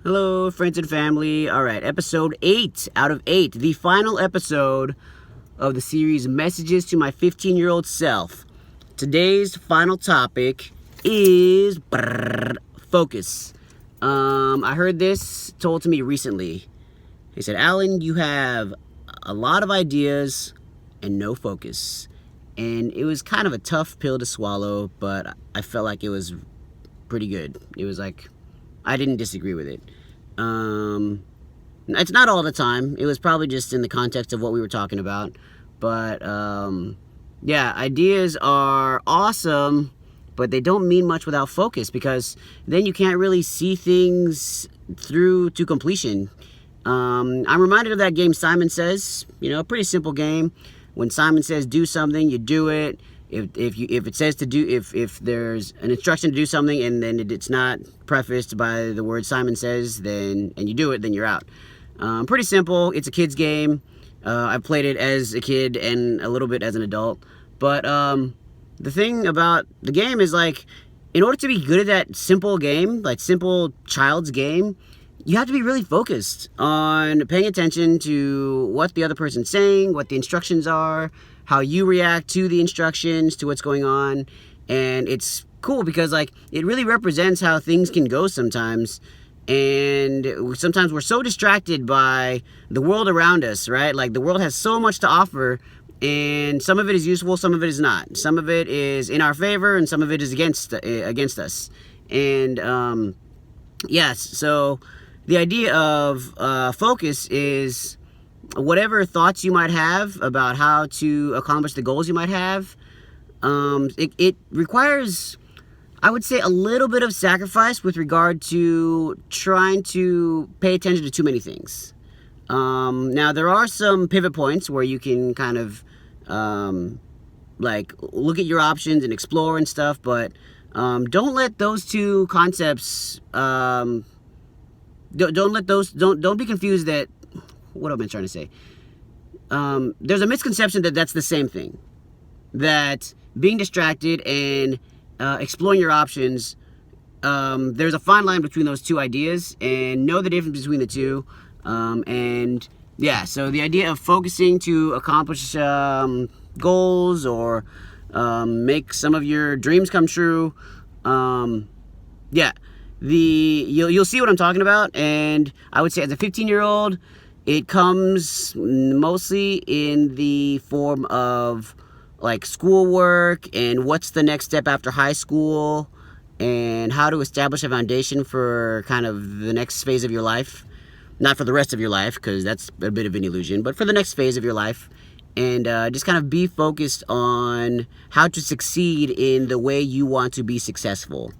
Hello, friends and family. All right, episode 8 out of 8, the final episode of the series Messages to My 15-Year-Old Self. Today's final topic is focus. I heard this told to me recently. He said, Alan, you have a lot of ideas and no focus. And it was kind of a tough pill to swallow, but I felt like it was pretty good. It was like, I didn't disagree with it. It's not all the time. It was probably just in the context of what we were talking about. But, yeah, ideas are awesome, but they don't mean much without focus, because then you can't really see things through to completion. I'm reminded of that game Simon Says. You know, a pretty simple game. When Simon Says do something, you do it. If it says to do, if there's an instruction to do something and then it's not prefaced by the word Simon Says, then and you do it, then you're out. Pretty simple. It's a kid's game. I played it as a kid and a little bit as an adult. But the thing about the game is, like, in order to be good at that simple game, like simple child's game, you have to be really focused on paying attention to what the other person's saying, what the instructions are, how you react to the instructions, to what's going on. And it's cool because, like, it really represents how things can go sometimes. And sometimes we're so distracted by the world around us, right? Like, the world has so much to offer, and some of it is useful, some of it is not. Some of it is in our favor, and some of it is against us. And yes, so the idea of focus is whatever thoughts you might have about how to accomplish the goals you might have. It requires, I would say, a little bit of sacrifice with regard to trying to pay attention to too many things. Now, there are some pivot points where you can kind of like look at your options and explore and stuff, but don't let those two concepts don't be confused that, what am I trying to say? There's a misconception that that's the same thing. That being distracted and exploring your options, there's a fine line between those two ideas, and know the difference between the two. And yeah, so the idea of focusing to accomplish goals or make some of your dreams come true, yeah, you'll see what I'm talking about. And I would say, as a 15-year-old, it comes mostly in the form of, like, schoolwork and what's the next step after high school and how to establish a foundation for kind of the next phase of your life. Not for the rest of your life, because that's a bit of an illusion, but for the next phase of your life. And just kind of be focused on how to succeed in the way you want to be successful.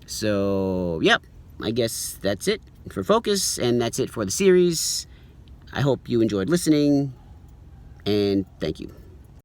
So, yep, I guess that's it for focus, and that's it for the series. I hope you enjoyed listening, and thank you.